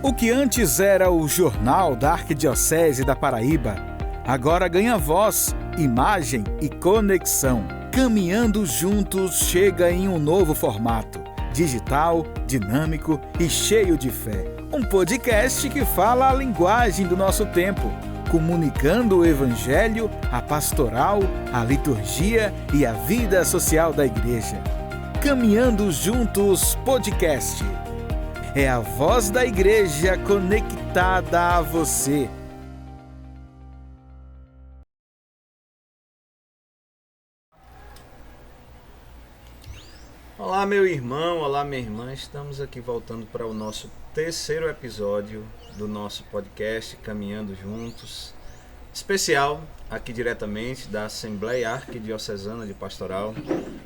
O que antes era o Jornal da Arquidiocese da Paraíba, agora ganha voz, imagem e conexão. Caminhando Juntos chega em um novo formato, digital, dinâmico e cheio de fé. Um podcast que fala a linguagem do nosso tempo, comunicando o Evangelho, a pastoral, a liturgia e a vida social da Igreja. Caminhando Juntos Podcast. É a voz da Igreja conectada a você. Olá, meu irmão, olá, minha irmã. Estamos aqui voltando para o nosso terceiro episódio do nosso podcast Caminhando Juntos. Especial aqui diretamente da Assembleia Arquidiocesana de Pastoral,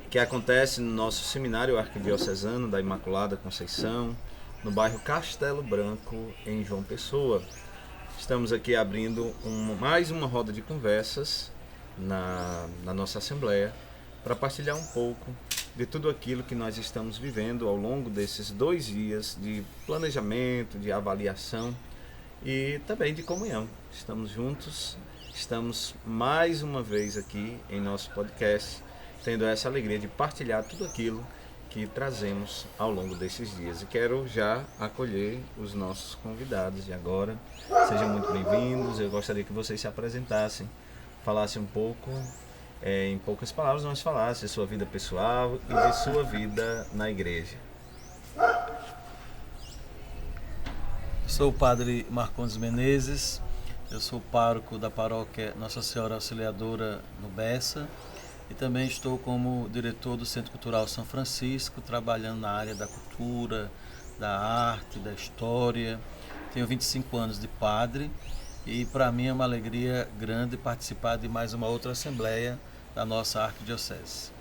que acontece no nosso Seminário Arquidiocesano da Imaculada Conceição, no bairro Castelo Branco, em João Pessoa. Estamos aqui abrindo mais uma roda de conversas na nossa Assembleia para partilhar um pouco de tudo aquilo que nós estamos vivendo ao longo desses 2 dias de planejamento, de avaliação e também de comunhão. Estamos juntos, estamos mais uma vez aqui em nosso podcast, tendo essa alegria de partilhar tudo aquilo que trazemos ao longo desses dias. E quero já acolher os nossos convidados de agora. Sejam muito bem-vindos. Eu gostaria que vocês se apresentassem, falassem um pouco, em poucas palavras, mas falassem de sua vida pessoal e de sua vida na igreja. Sou o padre Marcondes Menezes, eu sou pároco da paróquia Nossa Senhora Auxiliadora no Bessa e também estou como diretor do Centro Cultural São Francisco, trabalhando na área da cultura, da arte, da história. Tenho 25 anos de padre e para mim é uma alegria grande participar de mais uma outra assembleia da nossa arquidiocese.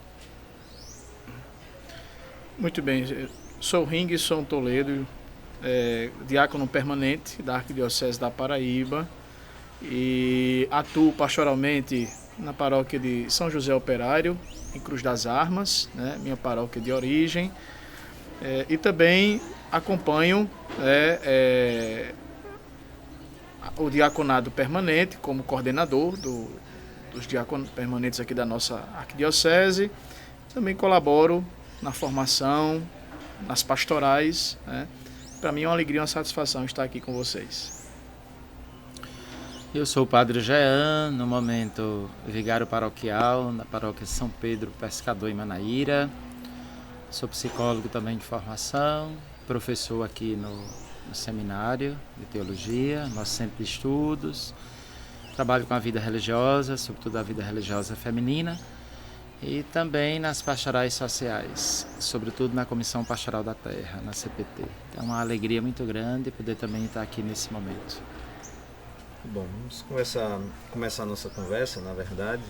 Muito bem, sou Ringson Toledo, diácono permanente da Arquidiocese da Paraíba e atuo pastoralmente na paróquia de São José Operário, em Cruz das Armas, né, minha paróquia de origem, e também acompanho o diaconado permanente como coordenador dos diáconos permanentes aqui da nossa arquidiocese. Também colaboro na formação, nas pastorais, né? Para mim é uma alegria e uma satisfação estar aqui com vocês. Eu sou o padre Jean, no momento vigário paroquial na paróquia São Pedro Pescador em Manaíra. Sou psicólogo também de formação, professor aqui no seminário de teologia, nosso centro de estudos. Trabalho com a vida religiosa, sobretudo a vida religiosa feminina, e também nas pastorais sociais, sobretudo na Comissão Pastoral da Terra, na CPT. Então é uma alegria muito grande poder também estar aqui nesse momento. Bom, vamos começar a nossa conversa, na verdade,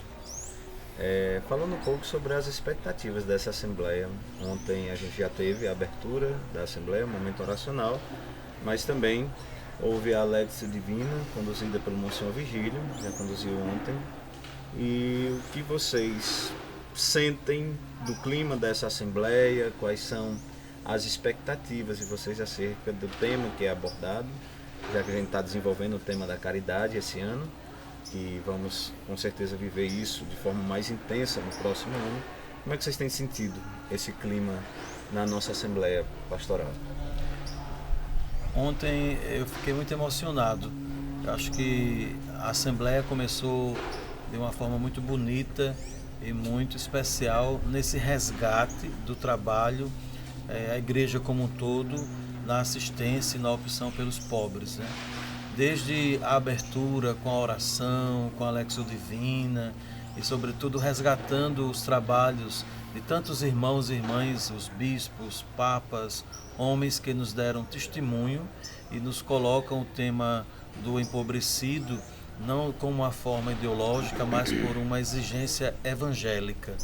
falando um pouco sobre as expectativas dessa Assembleia. Ontem a gente já teve a abertura da Assembleia, um momento oracional, mas também houve a Lectio Divina, conduzida pelo Monsenhor Vigílio, já conduziu ontem. E o que vocês sentem do clima dessa Assembleia? Quais são as expectativas de vocês acerca do tema que é abordado? Já que a gente está desenvolvendo o tema da caridade esse ano, que vamos com certeza viver isso de forma mais intensa no próximo ano. Como é que vocês têm sentido esse clima na nossa Assembleia Pastoral? Ontem eu fiquei muito emocionado. Eu acho que a Assembleia começou de uma forma muito bonita e muito especial nesse resgate do trabalho, a igreja como um todo, na assistência e na opção pelos pobres, né? Desde a abertura com a oração, com a Lectio Divina e sobretudo resgatando os trabalhos de tantos irmãos e irmãs, os bispos, papas, homens que nos deram testemunho e nos colocam o tema do empobrecido não como uma forma ideológica, mas por uma exigência evangélica.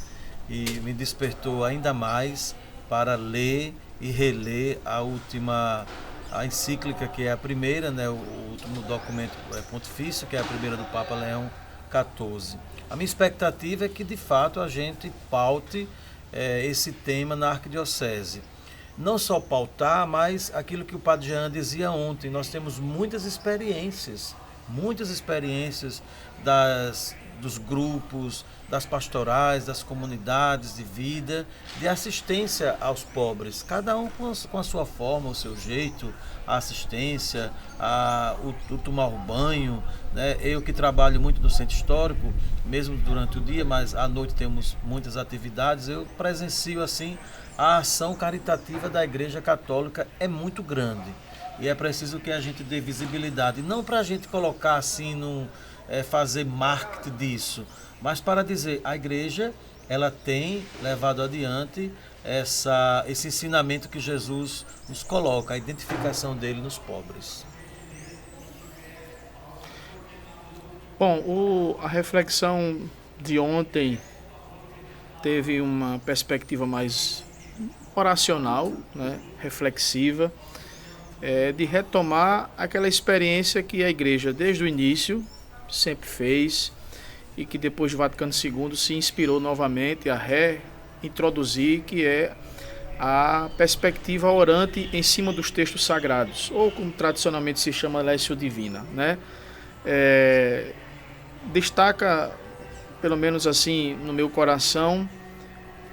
E me despertou ainda mais para ler e reler a encíclica, que é a primeira, né, o último documento pontifício, que é a primeira do Papa Leão XIV. A minha expectativa é que, de fato, a gente paute esse tema na arquidiocese. não só pautar, mas aquilo que o Padre Jean dizia ontem, nós temos muitas experiências dos grupos, das pastorais, das comunidades de vida, de assistência aos pobres, cada um com a sua forma, o seu jeito, a assistência, o tomar o banho, né? Eu que trabalho muito no centro histórico, mesmo durante o dia, mas à noite temos muitas atividades, eu presencio assim, a ação caritativa da Igreja Católica é muito grande e é preciso que a gente dê visibilidade, não para a gente colocar assim, fazer marketing disso, mas para dizer, a Igreja ela tem levado adiante esse ensinamento que Jesus nos coloca, a identificação dele nos pobres. Bom, a reflexão de ontem teve uma perspectiva mais oracional, né, reflexiva, de retomar aquela experiência que a Igreja, desde o início, sempre fez e que depois do Vaticano II se inspirou novamente a reintroduzir, que é a perspectiva orante em cima dos textos sagrados, ou como tradicionalmente se chama, Lécio Divina, né? Destaca, pelo menos assim, no meu coração,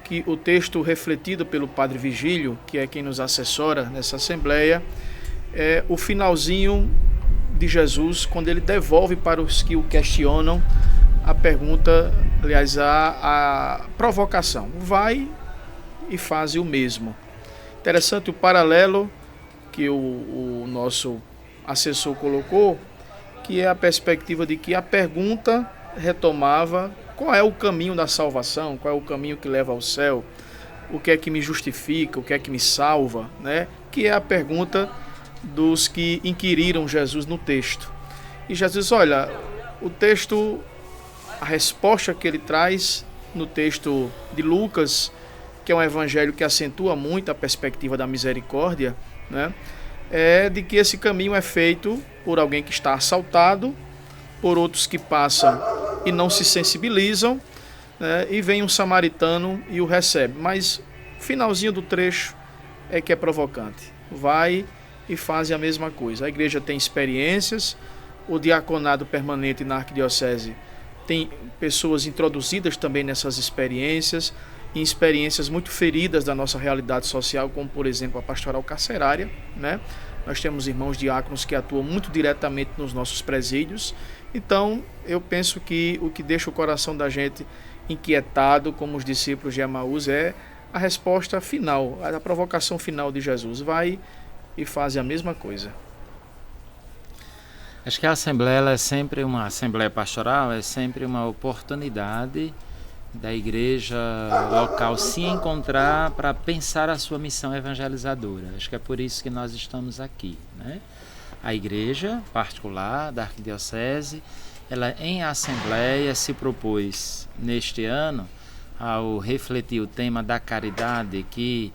que o texto refletido pelo Padre Vigílio, que é quem nos assessora nessa assembleia, é o finalzinho de Jesus, quando ele devolve para os que o questionam a pergunta, aliás, a provocação. Vai e faz o mesmo. Interessante o paralelo que o nosso assessor colocou, que é a perspectiva de que a pergunta retomava qual é o caminho da salvação, qual é o caminho que leva ao céu, o que é que me justifica, o que é que me salva, né? Que é a pergunta dos que inquiriram Jesus no texto. E Jesus, olha, o texto, a resposta que ele traz no texto de Lucas, que é um evangelho que acentua muito a perspectiva da misericórdia, né? É de que esse caminho é feito por alguém que está assaltado, por outros que passam e não se sensibilizam, né? E vem um samaritano e o recebe. Mas o finalzinho do trecho é que é provocante. Vai e fazem a mesma coisa. A igreja tem experiências, o diaconado permanente na arquidiocese tem pessoas introduzidas também nessas experiências, em experiências muito feridas da nossa realidade social, como por exemplo a pastoral carcerária, né? Nós temos irmãos diáconos que atuam muito diretamente nos nossos presídios. Então eu penso que o que deixa o coração da gente inquietado, como os discípulos de Emaús, é a resposta final, a provocação final de Jesus. Vai e faz a mesma coisa. Acho que a Assembleia ela é sempre uma Assembleia Pastoral, é sempre uma oportunidade da igreja local se encontrar para pensar a sua missão evangelizadora. Acho que é por isso que nós estamos aqui, né? A igreja particular da arquidiocese, ela em assembleia se propôs neste ano, ao refletir o tema da caridade, que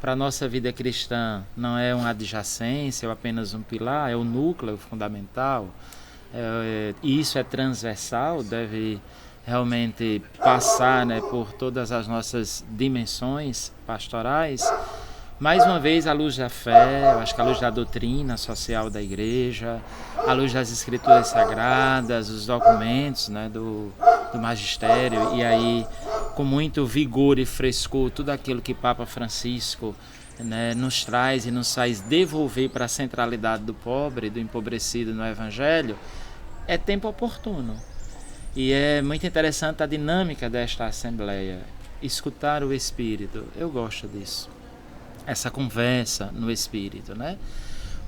para a nossa vida cristã não é uma adjacência ou apenas um pilar, é o núcleo fundamental, e isso é transversal, deve realmente passar, né, por todas as nossas dimensões pastorais. Mais uma vez, à luz da fé, eu acho que à luz da doutrina social da igreja, à luz das escrituras sagradas, os documentos, né, do magistério, e aí com muito vigor e frescor tudo aquilo que Papa Francisco, né, nos traz e nos faz devolver para a centralidade do pobre, do empobrecido no Evangelho, é tempo oportuno. E é muito interessante a dinâmica desta Assembleia, escutar o Espírito. Eu gosto disso, essa conversa no Espírito, né?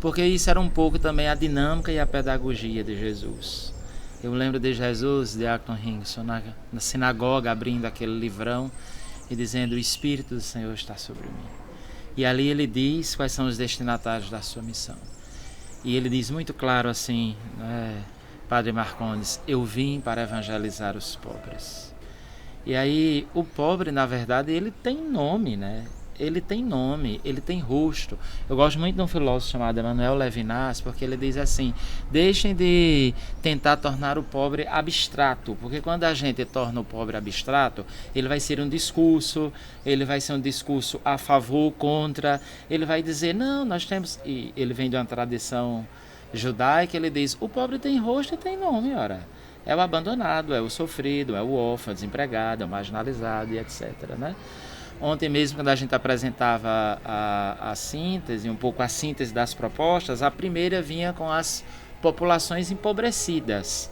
Porque isso era um pouco também a dinâmica e a pedagogia de Jesus. Eu lembro de Jesus, Diácono Ringson, na sinagoga, abrindo aquele livrão e dizendo: o Espírito do Senhor está sobre mim. E ali ele diz quais são os destinatários da sua missão. E ele diz muito claro assim, né, Padre Marcondes: eu vim para evangelizar os pobres. E aí o pobre, na verdade, ele tem nome, né? ele tem nome, ele tem rosto. Eu gosto muito de um filósofo chamado Emmanuel Levinas, porque ele diz assim: deixem de tentar tornar o pobre abstrato, porque quando a gente torna o pobre abstrato, ele vai ser um discurso, ele vai ser um discurso a favor, contra, ele vai dizer, não, nós temos... E ele vem de uma tradição judaica, ele diz, o pobre tem rosto e tem nome, ora. É o abandonado, é o sofrido, é o órfão, é o desempregado, é o marginalizado e etc. Né? Ontem mesmo, quando a gente apresentava a síntese, um pouco a síntese das propostas, a primeira vinha com as populações empobrecidas.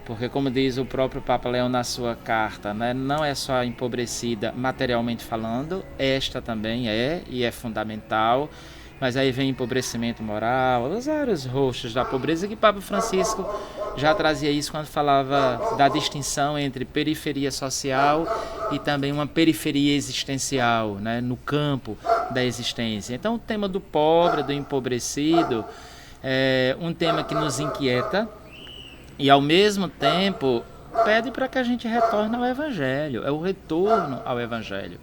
Porque, como diz o próprio Papa Leão na sua carta, né, não é só empobrecida materialmente falando, esta também é, e é fundamental, mas aí vem empobrecimento moral, os vários rostos da pobreza, que Papa Francisco já trazia isso quando falava da distinção entre periferia social e também uma periferia existencial, né, no campo da existência. Então o tema do pobre, do empobrecido, é um tema que nos inquieta e ao mesmo tempo pede para que a gente retorne ao Evangelho, é o retorno ao Evangelho.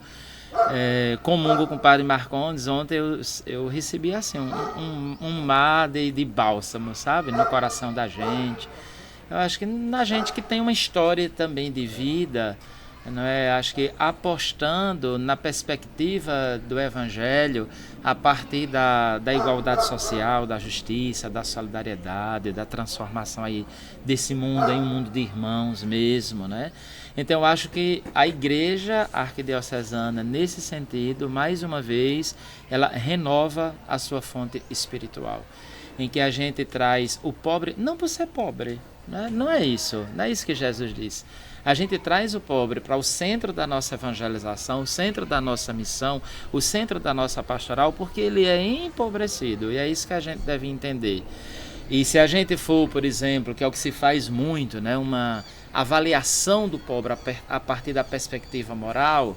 Comungo com o padre Marcondes, ontem eu recebi assim um mar de bálsamo, sabe, no coração da gente. Eu acho que na gente que tem uma história também de vida, não é? Acho que apostando na perspectiva do Evangelho a partir da igualdade social, da justiça, da solidariedade, da transformação aí desse mundo em um mundo de irmãos mesmo, né? Então eu acho que a Igreja Arquidiocesana, nesse sentido, mais uma vez, ela renova a sua fonte espiritual, em que a gente traz o pobre, não por ser pobre, né? Não é isso que Jesus disse. A gente traz o pobre para o centro da nossa evangelização, o centro da nossa missão, o centro da nossa pastoral, porque ele é empobrecido, e é isso que a gente deve entender. E se a gente for, por exemplo, que é o que se faz muito, né, uma avaliação do pobre a partir da perspectiva moral,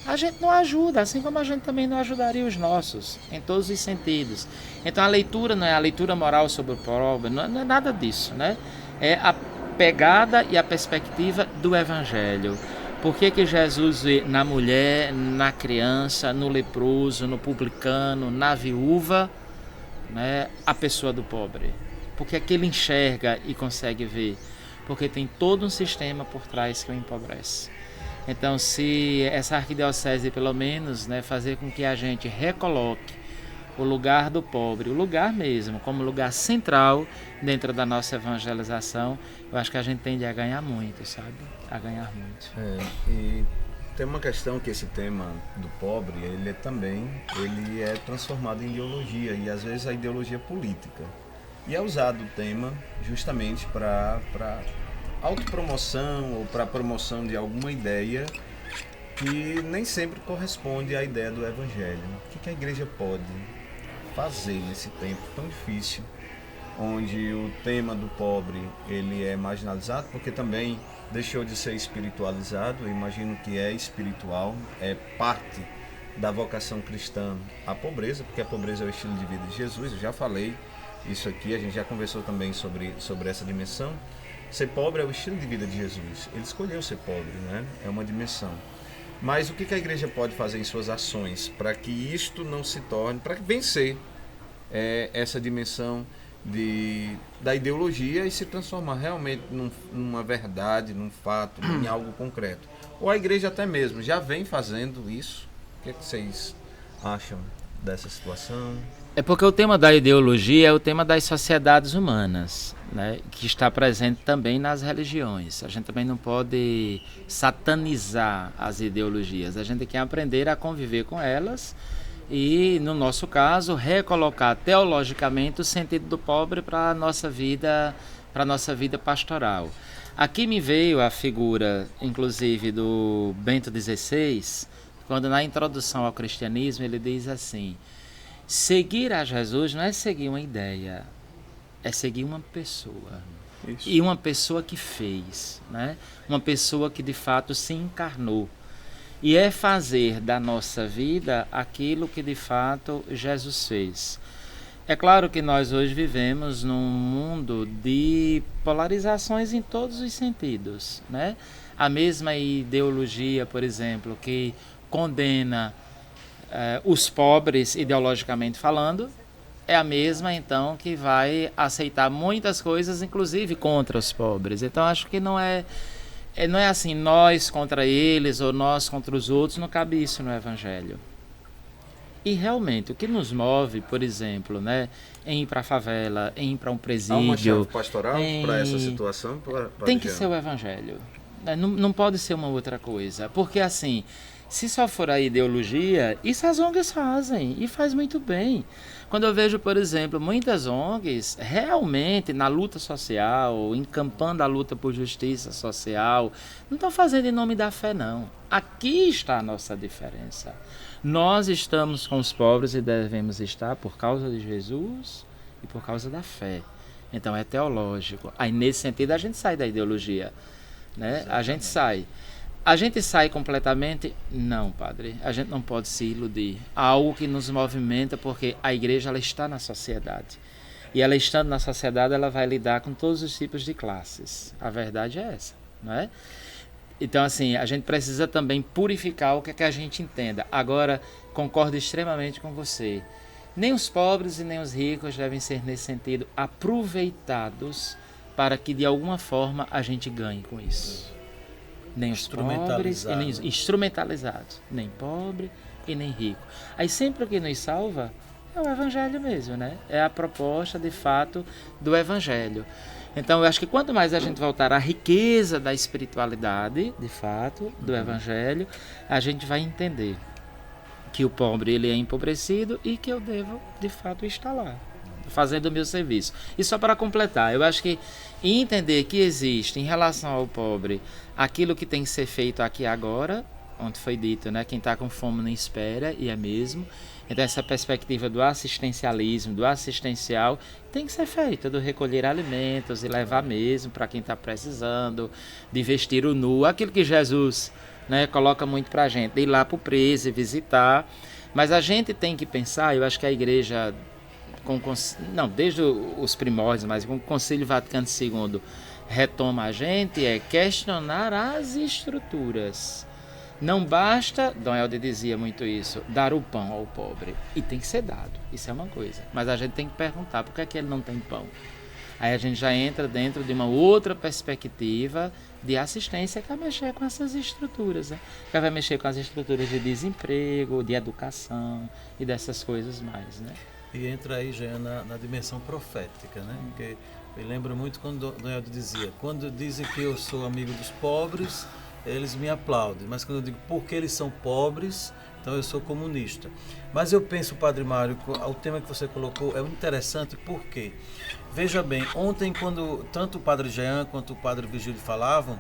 a gente não ajuda, assim como a gente também não ajudaria os nossos, em todos os sentidos. Então a leitura não é a leitura moral sobre o pobre, não é nada disso, né? É a pegada e a perspectiva do Evangelho. Por que Jesus vê na mulher, na criança, no leproso, no publicano, na viúva, né, a pessoa do pobre? Porque é que ele enxerga e consegue ver? Porque tem todo um sistema por trás que o empobrece. Então, se essa arquidiocese, pelo menos, né, fazer com que a gente recoloque o lugar do pobre, o lugar mesmo, como lugar central dentro da nossa evangelização, eu acho que a gente tende a ganhar muito, sabe? A ganhar muito. E tem uma questão que esse tema do pobre, ele é transformado em ideologia, e às vezes a ideologia política. E é usado o tema justamente para autopromoção ou para promoção de alguma ideia que nem sempre corresponde à ideia do Evangelho. O que a igreja pode fazer nesse tempo tão difícil, onde o tema do pobre ele é marginalizado, porque também deixou de ser espiritualizado? Eu imagino que é espiritual, é parte da vocação cristã a pobreza, porque a pobreza é o estilo de vida de Jesus. Eu já falei isso aqui, a gente já conversou também sobre essa dimensão. Ser pobre é o estilo de vida de Jesus, ele escolheu ser pobre, né? É uma dimensão. Mas o que a igreja pode fazer em suas ações para que isto não se torne, para vencer essa dimensão da ideologia e se transformar realmente numa verdade, num fato, em algo concreto? Ou a igreja até mesmo já vem fazendo isso? O que vocês acham dessa situação? É porque o tema da ideologia é o tema das sociedades humanas, né, que está presente também nas religiões. A gente também não pode satanizar as ideologias. A gente tem que aprender a conviver com elas e, no nosso caso, recolocar teologicamente o sentido do pobre para a nossa vida pastoral. Aqui me veio a figura, inclusive, do Bento XVI, quando na introdução ao cristianismo ele diz assim: seguir a Jesus não é seguir uma ideia, é seguir uma pessoa. Isso. E uma pessoa que fez, né? Uma pessoa que de fato se encarnou. E é fazer da nossa vida aquilo que de fato Jesus fez. É claro que nós hoje vivemos num mundo de polarizações em todos os sentidos, né? A mesma ideologia, por exemplo, que condena os pobres, ideologicamente falando, é a mesma, então, que vai aceitar muitas coisas, inclusive contra os pobres. Então, acho que não é assim, nós contra eles ou nós contra os outros, não cabe isso no Evangelho. E realmente, o que nos move, por exemplo, né, em ir para a favela, em ir para um presídio... Há uma chave pastoral para essa situação? Tem que ser o Evangelho. Não pode ser uma outra coisa. Porque, assim, se só for a ideologia, isso as ONGs fazem, e faz muito bem. Quando eu vejo, por exemplo, muitas ONGs realmente na luta social, encampando a luta por justiça social, não estão fazendo em nome da fé, não. Aqui está a nossa diferença. Nós estamos com os pobres e devemos estar por causa de Jesus e por causa da fé. Então é teológico. Aí nesse sentido a gente sai da ideologia, né? A gente sai. A gente sai completamente? Não, padre. A gente não pode se iludir. Há algo que nos movimenta porque a igreja ela está na sociedade. E ela estando na sociedade, ela vai lidar com todos os tipos de classes. A verdade é essa, não é? Então, assim, a gente precisa também purificar o que é que a gente entenda. Agora, concordo extremamente com você. Nem os pobres e nem os ricos devem ser, nesse sentido, aproveitados para que, de alguma forma, a gente ganhe com isso. Nem os pobres e nem instrumentalizados, nem pobre e nem rico. Aí sempre o que nos salva é o Evangelho mesmo, né? É a proposta, de fato, do Evangelho. Então, eu acho que quanto mais a gente voltar à riqueza da espiritualidade, de fato, do Evangelho, a gente vai entender que o pobre ele é empobrecido e que eu devo, de fato, estar lá, fazendo o meu serviço. E só para completar, eu acho que entender que existe, em relação ao pobre, aquilo que tem que ser feito aqui e agora, onde foi dito, né? Quem está com fome não espera, e é mesmo. Então essa perspectiva do assistencialismo, do assistencial, tem que ser feita, do recolher alimentos e levar mesmo para quem está precisando, de vestir o nu, aquilo que Jesus, né, coloca muito para a gente, de ir lá para o preso e visitar. Mas a gente tem que pensar, eu acho que a igreja, desde os primórdios, mas com o Concílio Vaticano II, retoma a gente, é questionar as estruturas. Não basta, Dom Helder dizia muito isso, dar o pão ao pobre. E tem que ser dado, isso é uma coisa. Mas a gente tem que perguntar, por que é que ele não tem pão? Aí a gente já entra dentro de uma outra perspectiva de assistência que vai mexer com essas estruturas, né? Que vai mexer com as estruturas de desemprego, de educação e dessas coisas mais, né? E entra aí já na dimensão profética, né? Porque eu lembro muito quando Dom Helder dizia, quando dizem que eu sou amigo dos pobres, eles me aplaudem, mas quando eu digo porque eles são pobres, então eu sou comunista. Mas eu penso, Padre Mário, o tema que você colocou é interessante porque, veja bem, ontem quando tanto o Padre Jean quanto o Padre Vigílio falavam,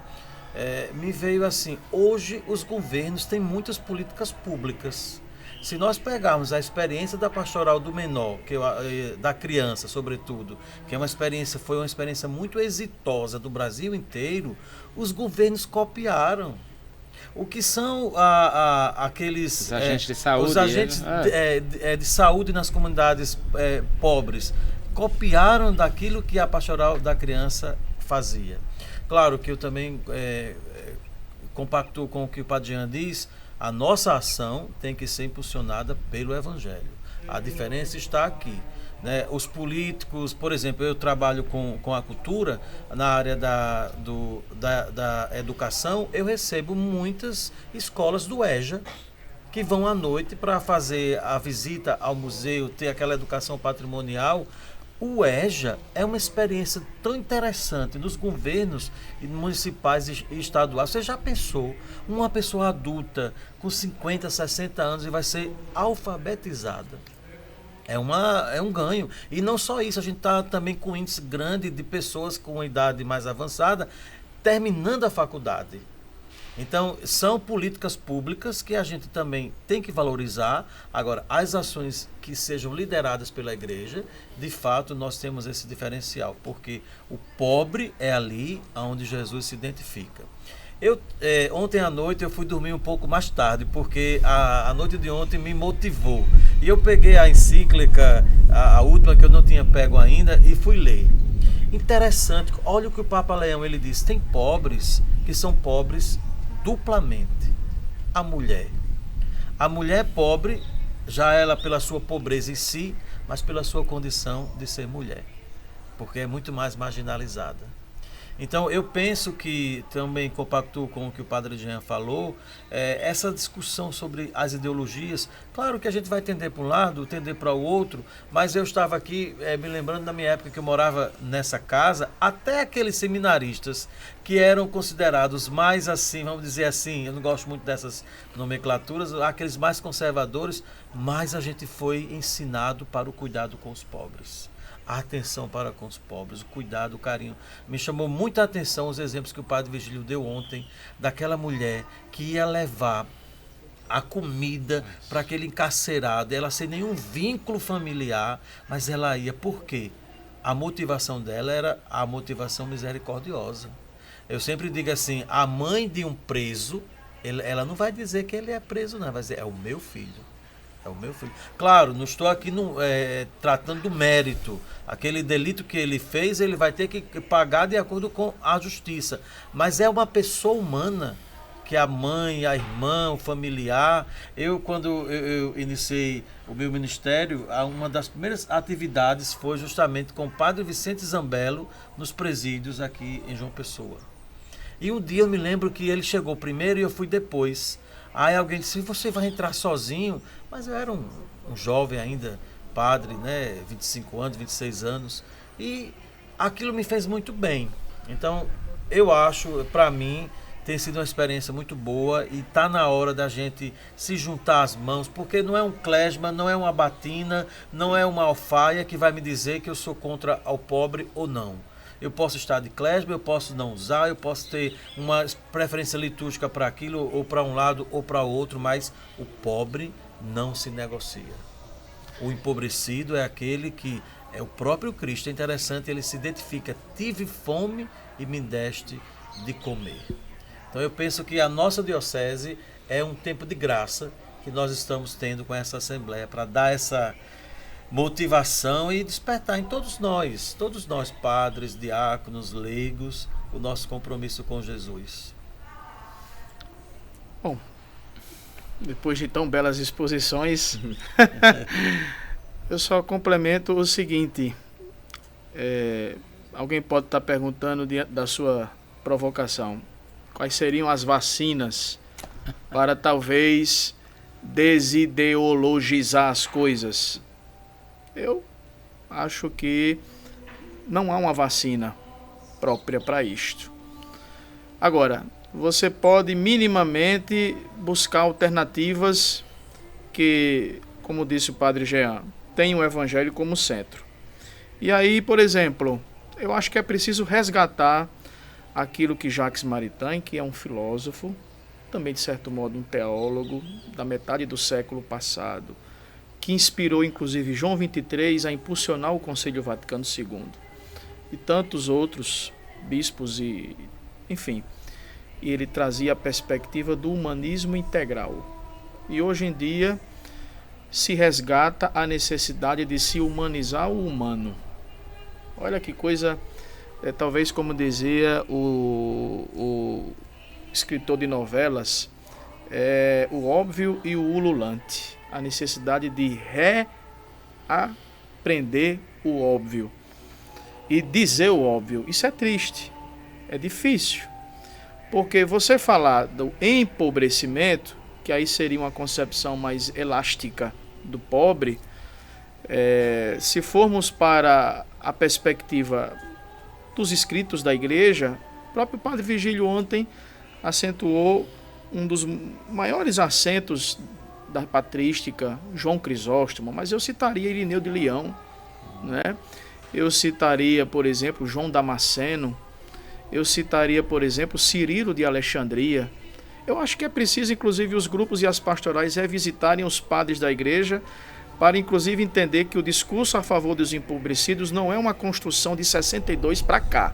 me veio assim, hoje os governos têm muitas políticas públicas. Se nós pegarmos a experiência da pastoral do menor, da criança, sobretudo, que foi uma experiência muito exitosa do Brasil inteiro, os governos copiaram. O que são aqueles... Os agentes de saúde. Os agentes de saúde nas comunidades pobres. Copiaram daquilo que a pastoral da criança fazia. Claro que eu também compactuo com o que o Padre Jean diz. A nossa ação tem que ser impulsionada pelo Evangelho. A diferença está aqui, né? Os políticos, por exemplo, eu trabalho com a cultura, na área da educação, eu recebo muitas escolas do EJA que vão à noite para fazer a visita ao museu, ter aquela educação patrimonial. O EJA é uma experiência tão interessante nos governos municipais e estaduais. Você já pensou uma pessoa adulta com 50, 60 anos e vai ser alfabetizada? É um ganho. E não só isso, a gente está também com um índice grande de pessoas com idade mais avançada terminando a faculdade. Então, são políticas públicas que a gente também tem que valorizar. Agora, as ações que sejam lideradas pela igreja, de fato, nós temos esse diferencial, porque o pobre é ali onde Jesus se identifica. Ontem à noite eu fui dormir um pouco mais tarde, porque a noite de ontem me motivou. E eu peguei a encíclica, a última que eu não tinha pego ainda, e fui ler. Interessante, olha o que o Papa Leão ele diz, tem pobres que são pobres duplamente. A mulher pobre já ela pela sua pobreza em si, mas pela sua condição de ser mulher, porque é muito mais marginalizada. Então eu penso que, também compactuo com o que o padre Jean falou, essa discussão sobre as ideologias, claro que a gente vai tender para um lado, tender para o outro, mas eu estava aqui me lembrando da minha época que eu morava nessa casa, até aqueles seminaristas que eram considerados mais assim, vamos dizer assim, eu não gosto muito dessas nomenclaturas, aqueles mais conservadores, mais a gente foi ensinado para o cuidado com os pobres. A atenção para com os pobres, o cuidado, o carinho. Me chamou muita atenção os exemplos que o padre Virgílio deu ontem, daquela mulher que ia levar a comida para aquele encarcerado, ela sem nenhum vínculo familiar, mas ela ia. Por quê? A motivação dela era a motivação misericordiosa. Eu sempre digo assim, a mãe de um preso, ela não vai dizer que ele é preso, não, vai dizer, é o meu filho. É o meu filho. Claro, não estou aqui tratando do mérito. Aquele delito que ele fez, ele vai ter que pagar de acordo com a justiça. Mas é uma pessoa humana, que a mãe, a irmã, o familiar. Quando eu iniciei o meu ministério, uma das primeiras atividades foi justamente com o padre Vicente Zambello nos presídios aqui em João Pessoa. E um dia eu me lembro que ele chegou primeiro e eu fui depois. Aí alguém disse, você vai entrar sozinho? Mas eu era um jovem ainda, padre, né? 25 anos, 26 anos. E aquilo me fez muito bem. Então, eu acho, para mim, tem sido uma experiência muito boa e está na hora da gente se juntar as mãos, porque não é um klezma, não é uma batina, não é uma alfaia que vai me dizer que eu sou contra o pobre ou não. Eu posso estar de klezma, eu posso não usar, eu posso ter uma preferência litúrgica para aquilo, ou para um lado ou para outro, mas o pobre não se negocia. O empobrecido é aquele que é o próprio Cristo. É interessante, ele se identifica, tive fome e me deste de comer. Então eu penso que a nossa diocese é um tempo de graça que nós estamos tendo com essa Assembleia, para dar essa motivação e despertar em todos nós padres, diáconos, leigos, o nosso compromisso com Jesus. Bom, depois de tão belas exposições, eu só complemento o seguinte, alguém pode estar perguntando diante da sua provocação, quais seriam as vacinas para talvez desideologizar as coisas. Eu acho que não há uma vacina própria para isto. Agora, você pode minimamente buscar alternativas que, como disse o padre Jean, tem o Evangelho como centro. E aí, por exemplo, eu acho que é preciso resgatar aquilo que Jacques Maritain, que é um filósofo, também de certo modo um teólogo, da metade do século passado, que inspirou inclusive João XXIII a impulsionar o Concílio Vaticano II e tantos outros bispos e enfim, e ele trazia a perspectiva do humanismo integral. E hoje em dia se resgata a necessidade de se humanizar o humano. Olha que coisa, talvez como dizia o escritor de novelas, o óbvio e o ululante. A necessidade de reaprender o óbvio e dizer o óbvio. Isso é triste, é difícil, porque você falar do empobrecimento, que aí seria uma concepção mais elástica do pobre, se formos para a perspectiva dos escritos da igreja, o próprio padre Virgílio ontem acentuou um dos maiores acentos da patrística, João Crisóstomo, mas eu citaria Irineu de Leão, né? Eu citaria, por exemplo, João Damasceno, eu citaria, por exemplo, Cirilo de Alexandria. Eu acho que é preciso, inclusive, os grupos e as pastorais revisitarem os padres da igreja para, inclusive, entender que o discurso a favor dos empobrecidos não é uma construção de 62 para cá,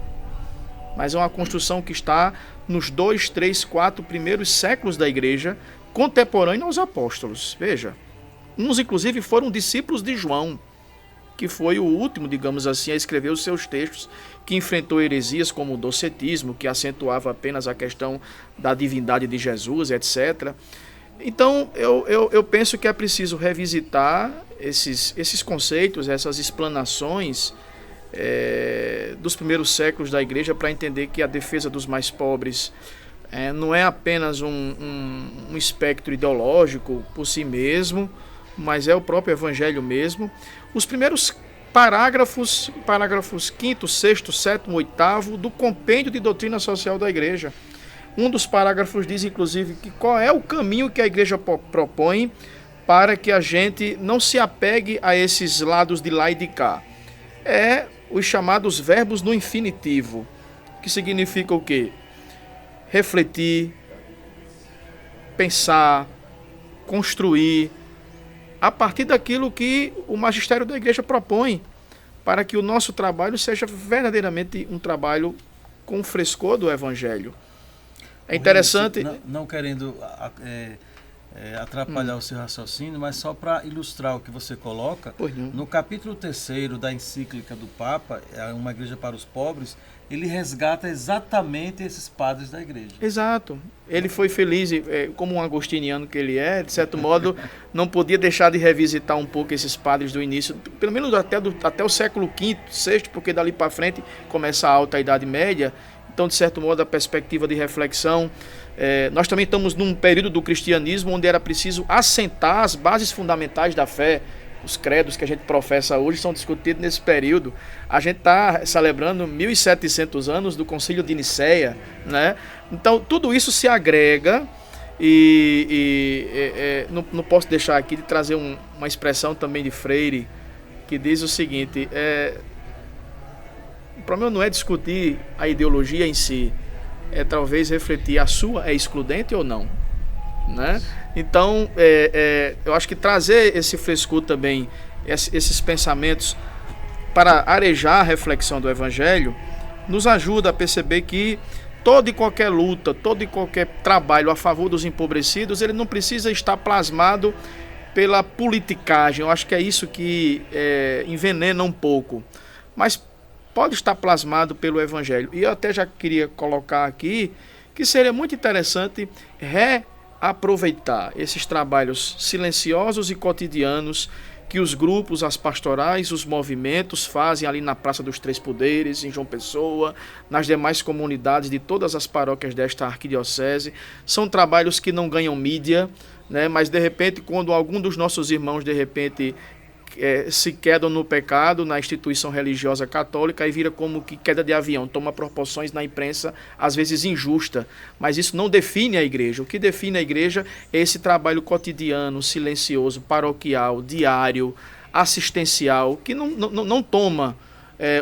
mas é uma construção que está nos 2, 3, 4 primeiros séculos da igreja, contemporâneo aos apóstolos. Veja, uns inclusive foram discípulos de João, que foi o último, digamos assim, a escrever os seus textos, que enfrentou heresias como o docetismo, que acentuava apenas a questão da divindade de Jesus, etc. Então, eu penso que é preciso revisitar esses conceitos, essas explanações dos primeiros séculos da igreja, para entender que a defesa dos mais pobres não é apenas um espectro ideológico por si mesmo, mas é o próprio evangelho mesmo. Os primeiros parágrafos 5º, 6º, 7º, 8º do compêndio de doutrina social da igreja. Um dos parágrafos diz, inclusive, que qual é o caminho que a igreja propõe para que a gente não se apegue a esses lados de lá e de cá. É os chamados verbos no infinitivo, que significa o quê? Refletir, pensar, construir, a partir daquilo que o magistério da igreja propõe, para que o nosso trabalho seja verdadeiramente um trabalho com o frescor do evangelho. É interessante... Não querendo atrapalhar o seu raciocínio, mas só para ilustrar o que você coloca, no capítulo 3º da encíclica do Papa, Uma Igreja para os Pobres, ele resgata exatamente esses padres da igreja. Exato. Ele foi feliz, como um agostiniano que ele é, de certo modo, não podia deixar de revisitar um pouco esses padres do início, pelo menos até o século V, VI, porque dali para frente começa a Alta Idade Média. Então, de certo modo, a perspectiva de reflexão. Nós também estamos num período do cristianismo onde era preciso assentar as bases fundamentais da fé. Os credos que a gente professa hoje são discutidos nesse período. A gente está celebrando 1.700 anos do Concílio de Nicéia, né? Então, tudo isso se agrega e não posso deixar aqui de trazer uma expressão também de Freire, que diz o seguinte: o problema não é discutir a ideologia em si, é talvez refletir a sua é excludente ou não, né? Então, eu acho que trazer esse frescor também, esses pensamentos para arejar a reflexão do Evangelho, nos ajuda a perceber que toda e qualquer luta, todo e qualquer trabalho a favor dos empobrecidos, ele não precisa estar plasmado pela politicagem. Eu acho que é isso que envenena um pouco, mas pode estar plasmado pelo Evangelho. E eu até já queria colocar aqui que seria muito interessante reaproveitar esses trabalhos silenciosos e cotidianos que os grupos, as pastorais, os movimentos fazem ali na Praça dos Três Poderes, em João Pessoa, nas demais comunidades de todas as paróquias desta arquidiocese. São trabalhos que não ganham mídia, né? Mas de repente, quando algum dos nossos irmãos de repente se quedam no pecado, na instituição religiosa católica, e vira como que queda de avião, toma proporções na imprensa, às vezes injusta, mas isso não define a igreja. O que define a igreja é esse trabalho cotidiano, silencioso, paroquial, diário, assistencial, que não toma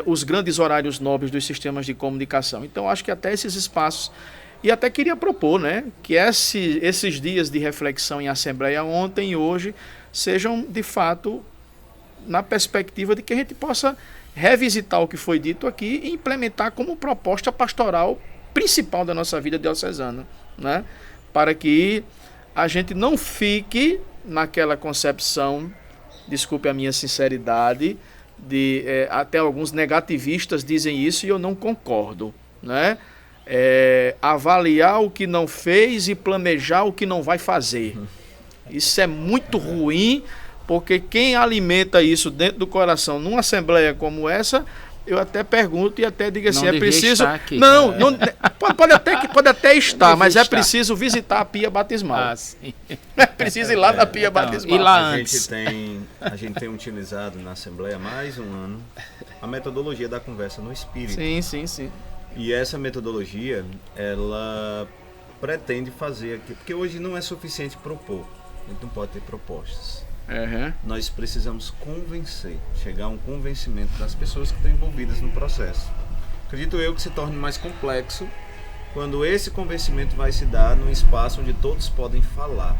os grandes horários nobres dos sistemas de comunicação. Então, acho que até esses espaços, e até queria propor, né, que esses dias de reflexão em assembleia ontem e hoje sejam, de fato, na perspectiva de que a gente possa revisitar o que foi dito aqui e implementar como proposta pastoral principal da nossa vida diocesana, né? Para que a gente não fique naquela concepção, desculpe a minha sinceridade, até alguns negativistas dizem isso e eu não concordo, né? Avaliar o que não fez e planejar o que não vai fazer. Isso é muito ruim, porque quem alimenta isso dentro do coração numa assembleia como essa, eu até pergunto e até digo assim, é preciso... Não, pode até estar, mas é preciso visitar a pia batismal. Sim. É preciso ir lá na pia batismal. E lá antes. A gente tem utilizado na Assembleia há mais um ano a metodologia da conversa no Espírito. Sim. E essa metodologia, ela pretende fazer aqui, porque hoje não é suficiente propor, a gente não pode ter propostas. Uhum. Nós precisamos convencer, chegar a um convencimento das pessoas que estão envolvidas no processo. Acredito eu que se torne mais complexo quando esse convencimento vai se dar num espaço onde todos podem falar.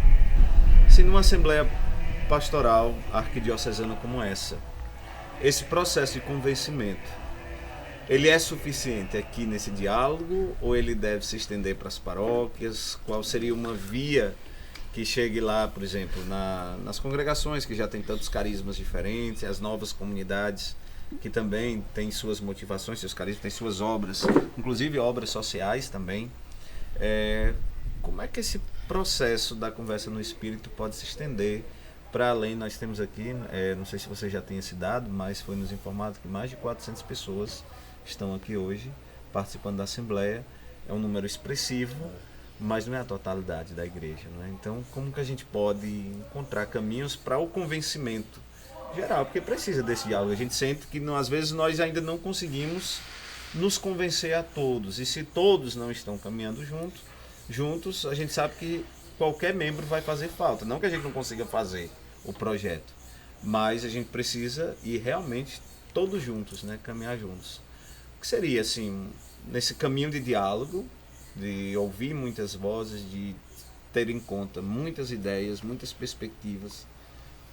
Se numa assembleia pastoral arquidiocesana como essa, esse processo de convencimento, ele é suficiente aqui nesse diálogo ou ele deve se estender para as paróquias? Qual seria uma via que chegue lá, por exemplo, nas congregações que já tem tantos carismas diferentes, as novas comunidades que também têm suas motivações, seus carismas, têm suas obras, inclusive obras sociais também. Como é que esse processo da conversa no Espírito pode se estender para além. Nós temos aqui, não sei se você já tem esse dado, mas foi nos informado que mais de 400 pessoas estão aqui hoje participando da Assembleia. É um número expressivo, mas não é a totalidade da igreja, não é? Então, como que a gente pode encontrar caminhos para o convencimento geral? Porque precisa desse diálogo. A gente sente que às vezes nós ainda não conseguimos nos convencer a todos. E se todos não estão caminhando juntos, a gente sabe que qualquer membro vai fazer falta. Não que a gente não consiga fazer o projeto, mas a gente precisa ir realmente todos juntos, né? Caminhar juntos. O que seria, assim, nesse caminho de diálogo, de ouvir muitas vozes, de ter em conta muitas ideias, muitas perspectivas,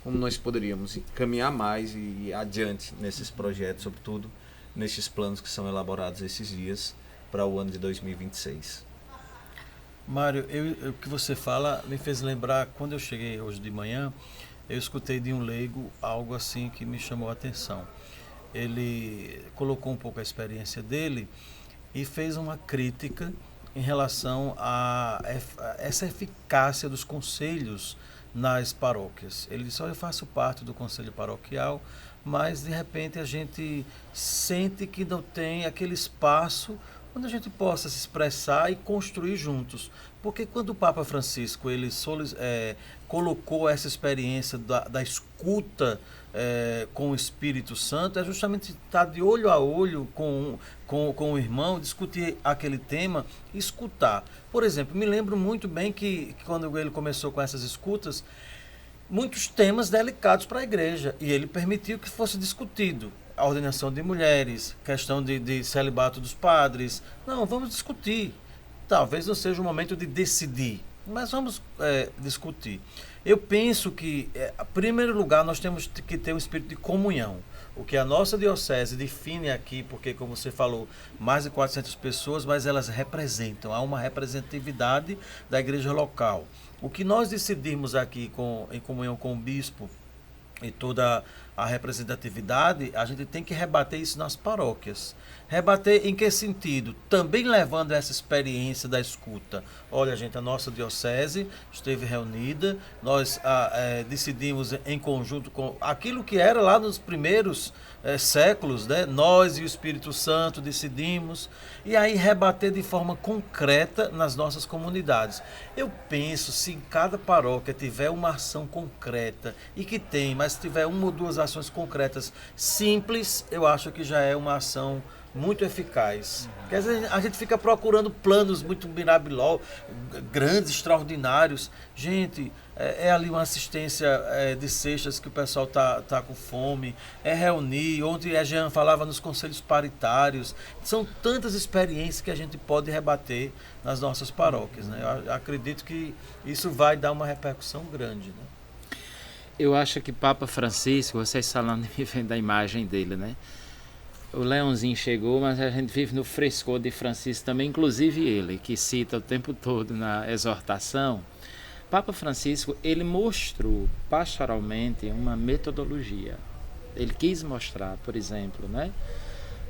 como nós poderíamos caminhar mais e ir adiante nesses projetos, sobretudo nestes planos que são elaborados esses dias para o ano de 2026. Mário, o que você fala me fez lembrar, quando eu cheguei hoje de manhã, eu escutei de um leigo algo assim que me chamou a atenção. Ele colocou um pouco a experiência dele e fez uma crítica em relação a essa eficácia dos conselhos nas paróquias. Ele disse: eu faço parte do conselho paroquial, mas de repente a gente sente que não tem aquele espaço onde a gente possa se expressar e construir juntos. Porque quando o Papa Francisco ele colocou essa experiência da escuta com o Espírito Santo, é justamente estar de olho a olho com o irmão, discutir aquele tema e escutar. Por exemplo, me lembro muito bem que quando ele começou com essas escutas, muitos temas delicados para a igreja, e ele permitiu que fosse discutido. A ordenação de mulheres, questão de celibato dos padres. Não, vamos discutir. Talvez não seja o momento de decidir, mas vamos discutir. Eu penso que, em primeiro lugar, nós temos que ter um espírito de comunhão. O que a nossa diocese define aqui, porque, como você falou, mais de 400 pessoas, mas elas representam, há uma representatividade da igreja local. O que nós decidimos aqui em comunhão com o bispo e toda a representatividade, a gente tem que rebater isso nas paróquias. Rebater em que sentido? Também levando essa experiência da escuta. Olha, gente, a nossa diocese esteve reunida, nós decidimos em conjunto com aquilo que era lá nos primeiros séculos, né? Nós e o Espírito Santo decidimos, e aí rebater de forma concreta nas nossas comunidades. Eu penso, se em cada paróquia tiver uma ação concreta, e que tem, mas se tiver uma ou duas ações concretas simples, eu acho que já é uma ação muito eficaz. Porque às vezes a gente fica procurando planos muito mirabilhosos, grandes, extraordinários. Gente, é ali uma assistência de cestas que o pessoal tá com fome, é reunir. Ontem a Jean falava nos conselhos paritários. São tantas experiências que a gente pode rebater nas nossas paróquias, né? Eu acredito que isso vai dar uma repercussão grande, né? Eu acho que Papa Francisco, vocês falando, me vem da imagem dele, né? O Leãozinho chegou, mas a gente vive no frescor de Francisco também, inclusive ele, que cita o tempo todo na exortação. Papa Francisco, ele mostrou pastoralmente uma metodologia. Ele quis mostrar, por exemplo, né,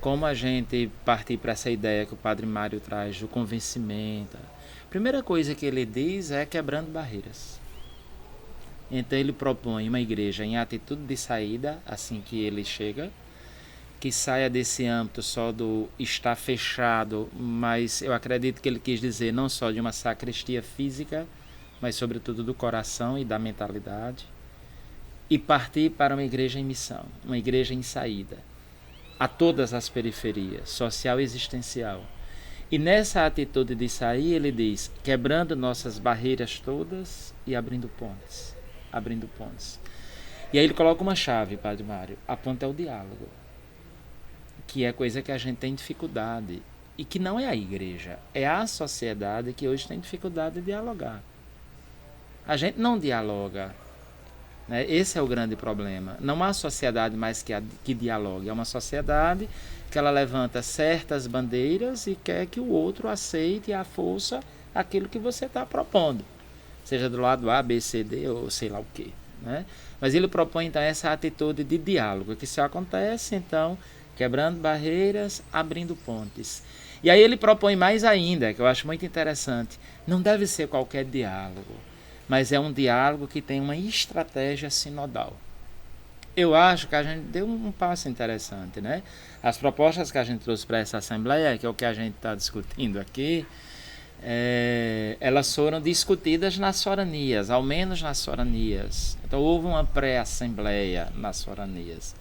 como a gente partir para essa ideia que o Padre Mário traz do convencimento. A primeira coisa que ele diz é quebrando barreiras. Então ele propõe uma igreja em atitude de saída, assim que ele chega, que saia desse âmbito só do estar fechado, mas eu acredito que ele quis dizer não só de uma sacristia física, mas sobretudo do coração e da mentalidade, e partir para uma igreja em missão, uma igreja em saída, a todas as periferias, social e existencial. E nessa atitude de sair, ele diz, quebrando nossas barreiras todas e abrindo pontes. Abrindo pontes. E aí ele coloca uma chave, Padre Mário, a ponte é o diálogo, que é coisa que a gente tem dificuldade, e que não é a igreja, é a sociedade que hoje tem dificuldade de dialogar. A gente não dialoga, né? Esse é o grande problema. Não há sociedade mais que dialogue, é uma sociedade que ela levanta certas bandeiras e quer que o outro aceite à força aquilo que você está propondo, seja do lado A, B, C, D ou sei lá o quê, né? Mas ele propõe então essa atitude de diálogo, que se acontece então quebrando barreiras, abrindo pontes. E aí ele propõe mais ainda, que eu acho muito interessante. Não deve ser qualquer diálogo, mas é um diálogo que tem uma estratégia sinodal. Eu acho que a gente deu um passo interessante, né? As propostas que a gente trouxe para essa Assembleia, que é o que a gente está discutindo aqui, elas foram discutidas nas soranias, ao menos nas soranias. Então houve uma pré-assembleia nas soranias.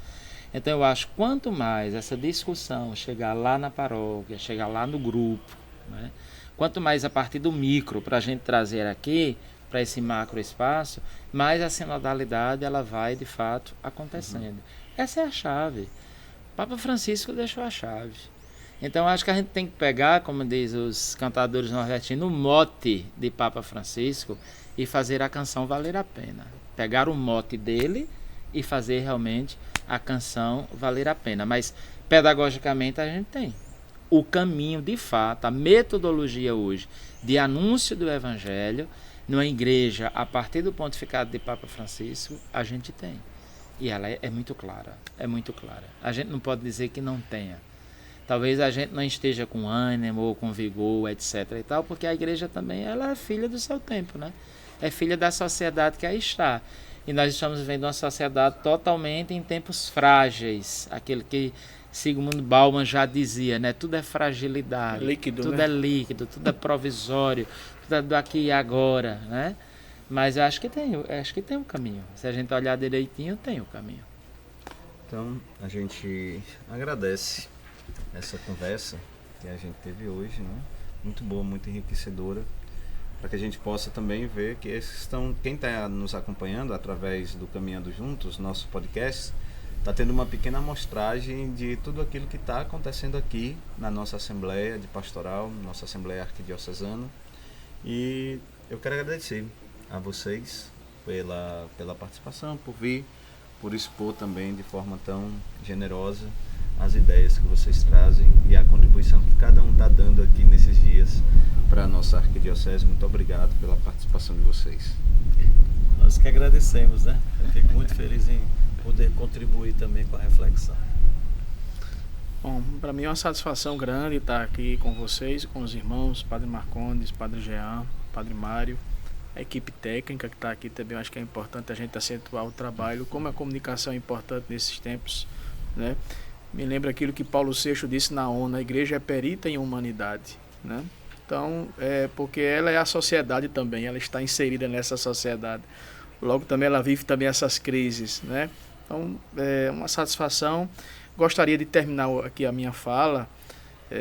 Então eu acho que quanto mais essa discussão chegar lá na paróquia, chegar lá no grupo, né? Quanto mais a partir do micro para a gente trazer aqui, para esse macro espaço, mais a sinodalidade ela vai de fato acontecendo. Essa é a chave. O Papa Francisco deixou a chave. Então acho que a gente tem que pegar, como diz os cantadores nordestinos, o mote de Papa Francisco e fazer a canção valer a pena. Pegar o mote dele e fazer realmente a canção valer a pena. Mas pedagogicamente a gente tem o caminho de fato, a metodologia hoje de anúncio do Evangelho numa igreja a partir do pontificado de Papa Francisco, a gente tem. E ela é muito clara, é muito clara. A gente não pode dizer que não tenha. Talvez a gente não esteja com ânimo ou com vigor, etc. e tal, porque a igreja também ela é filha do seu tempo, né? É filha da sociedade que aí está. E nós estamos vivendo uma sociedade totalmente em tempos frágeis. Aquele que Zygmunt Bauman já dizia, né? Tudo é fragilidade. Líquido, tudo né? é líquido, tudo é provisório, tudo é do aqui e agora, né? Mas eu acho que tem um caminho. Se a gente olhar direitinho, tem o caminho. Então, a gente agradece essa conversa que a gente teve hoje, né? Muito boa, muito enriquecedora, para que a gente possa também ver que quem está nos acompanhando através do Caminhando Juntos, nosso podcast, está tendo uma pequena amostragem de tudo aquilo que está acontecendo aqui na nossa Assembleia de Pastoral, nossa Assembleia Arquidiocesana. E eu quero agradecer a vocês pela participação, por vir, por expor também de forma tão generosa as ideias que vocês trazem e a contribuição que cada um está dando aqui nesses dias para a nossa arquidiocese. Muito obrigado pela participação de vocês. Nós que agradecemos, né? Eu fico muito feliz em poder contribuir também com a reflexão. Bom, para mim é uma satisfação grande estar aqui com vocês, com os irmãos, Padre Marcondes, Padre Jean, Padre Mário, a equipe técnica que está aqui também. Eu acho que é importante a gente acentuar o trabalho, como a comunicação é importante nesses tempos, né? Me lembra aquilo que Paulo VI disse na ONU: a igreja é perita em humanidade, né? Então, porque ela é a sociedade também, ela está inserida nessa sociedade. Logo também ela vive também essas crises, né? Então, é uma satisfação. Gostaria de terminar aqui a minha fala.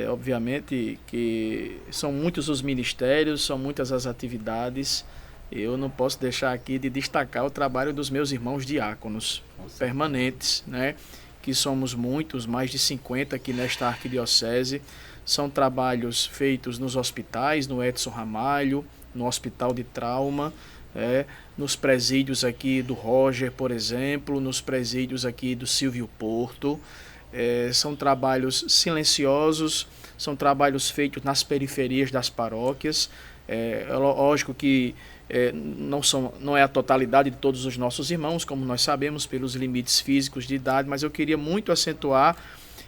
Obviamente que são muitos os ministérios, são muitas as atividades. Eu não posso deixar aqui de destacar o trabalho dos meus irmãos diáconos permanentes, né? Que somos muitos, mais de 50 aqui nesta arquidiocese. São trabalhos feitos nos hospitais, no Edson Ramalho, no Hospital de Trauma, nos presídios aqui do Roger, por exemplo, nos presídios aqui do Silvio Porto. São trabalhos silenciosos, são trabalhos feitos nas periferias das paróquias. É lógico que não é a totalidade de todos os nossos irmãos, como nós sabemos, pelos limites físicos de idade, mas eu queria muito acentuar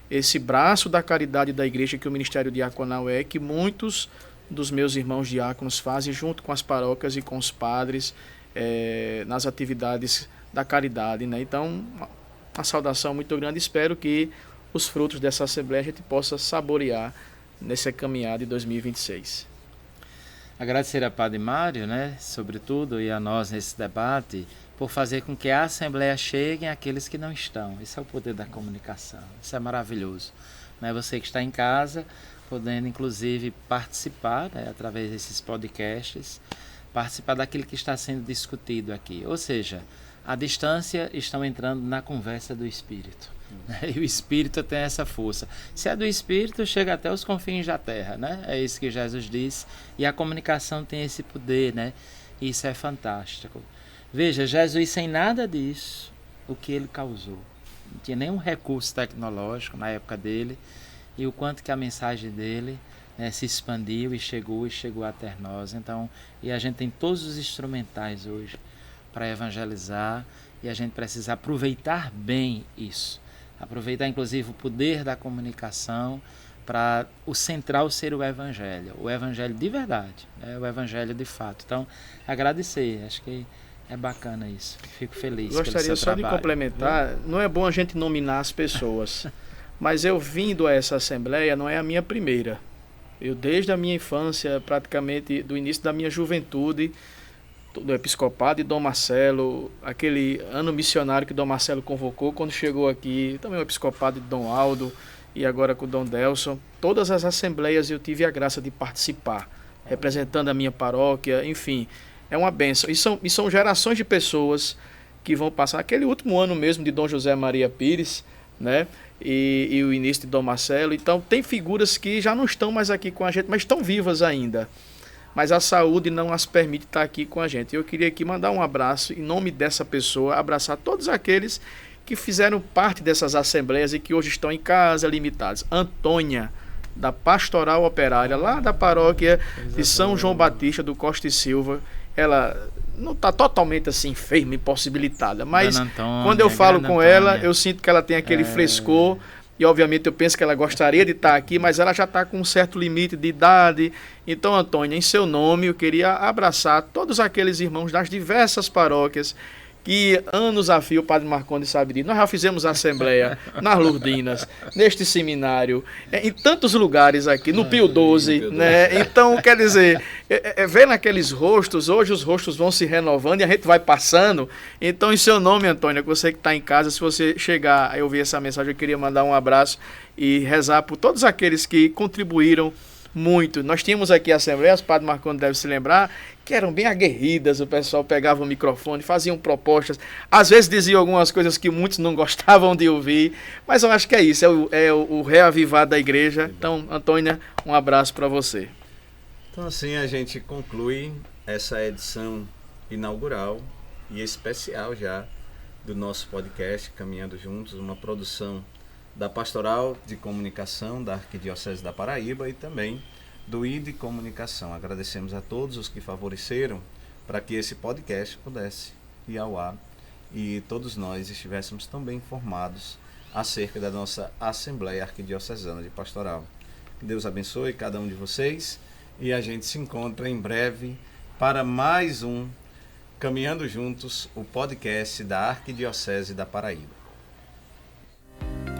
esse braço da caridade da igreja que o Ministério Diaconal que muitos dos meus irmãos diáconos fazem junto com as paróquias e com os padres nas atividades da caridade, né? Então, uma saudação muito grande. Espero que os frutos dessa Assembleia a gente possa saborear nessa caminhada de 2026. Agradecer a Padre Mário, né, sobretudo, e a nós nesse debate, por fazer com que a Assembleia chegue àqueles que não estão. Esse é o poder da comunicação, isso é maravilhoso. Né? Você que está em casa, podendo inclusive participar, né, através desses podcasts, participar daquilo que está sendo discutido aqui. Ou seja, à distância estão entrando na conversa do Espírito. Né? E o Espírito tem essa força. Se é do Espírito, chega até os confins da terra, né? É isso que Jesus diz. E a comunicação tem esse poder, né? Isso é fantástico. Veja, Jesus sem nada disso, o que ele causou. Não tinha nenhum recurso tecnológico na época dele. E o quanto que a mensagem dele, né, se expandiu e chegou até nós. Então, e a gente tem todos os instrumentais hoje para evangelizar. E a gente precisa aproveitar bem isso. Aproveitar, inclusive, o poder da comunicação para o central ser o evangelho de verdade, o evangelho de fato. Então, agradecer, acho que é bacana isso, fico feliz. Gostaria só de complementar, não é bom a gente nominar as pessoas, mas eu vindo a essa assembleia não é a minha primeira. Eu desde a minha infância, praticamente do início da minha juventude, do episcopado de Dom Marcelo, aquele ano missionário que Dom Marcelo convocou, quando chegou aqui, também o episcopado de Dom Aldo, e agora com o Dom Delson, todas as assembleias eu tive a graça de participar, representando a minha paróquia, enfim, é uma bênção. E são gerações de pessoas que vão passar, aquele último ano mesmo de Dom José Maria Pires, né? E o início de Dom Marcelo, então tem figuras que já não estão mais aqui com a gente, mas estão vivas ainda. Mas a saúde não as permite estar aqui com a gente. Eu queria aqui mandar um abraço, em nome dessa pessoa, abraçar todos aqueles que fizeram parte dessas assembleias e que hoje estão em casa, limitados. Antônia, da Pastoral Operária, lá da paróquia de São João Batista, do Costa e Silva. Ela não está totalmente assim enferma, impossibilitada, mas Antônia, quando eu falo com ela, eu sinto que ela tem aquele frescor. E obviamente eu penso que ela gostaria de estar aqui, mas ela já está com um certo limite de idade. Então, Antônia, em seu nome, eu queria abraçar todos aqueles irmãos das diversas paróquias que anos a fio, o Padre Marcondes sabe disso. Nós já fizemos assembleia nas Lourdinas, neste seminário, em tantos lugares aqui, no Pio XII, né? Então, quer dizer, vendo aqueles rostos, hoje os rostos vão se renovando e a gente vai passando. Então, em seu nome, Antônia, você que está em casa, se você chegar a ouvir essa mensagem, eu queria mandar um abraço e rezar por todos aqueles que contribuíram muito. Nós tínhamos aqui assembleias, o Padre Marcondes deve se lembrar, que eram bem aguerridas, o pessoal pegava o microfone, faziam propostas, às vezes diziam algumas coisas que muitos não gostavam de ouvir, mas eu acho que é isso, é o reavivar da igreja. Então, Antônia, um abraço para você. Então assim a gente conclui essa edição inaugural e especial já do nosso podcast Caminhando Juntos, uma produção da Pastoral de Comunicação da Arquidiocese da Paraíba e também do ID Comunicação. Agradecemos a todos os que favoreceram para que esse podcast pudesse ir ao ar e todos nós estivéssemos também informados acerca da nossa Assembleia Arquidiocesana de Pastoral. Que Deus abençoe cada um de vocês e a gente se encontra em breve para mais um Caminhando Juntos, o podcast da Arquidiocese da Paraíba.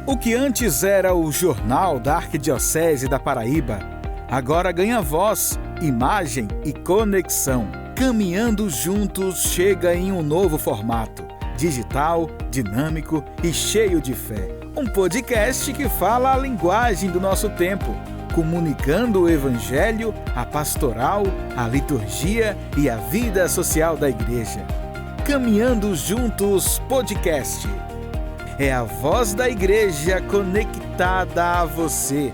O que antes era o Jornal da Arquidiocese da Paraíba, agora ganha voz, imagem e conexão. Caminhando Juntos chega em um novo formato, digital, dinâmico e cheio de fé. Um podcast que fala a linguagem do nosso tempo, comunicando o Evangelho, a pastoral, a liturgia e a vida social da Igreja. Caminhando Juntos Podcast. É a voz da Igreja conectada a você.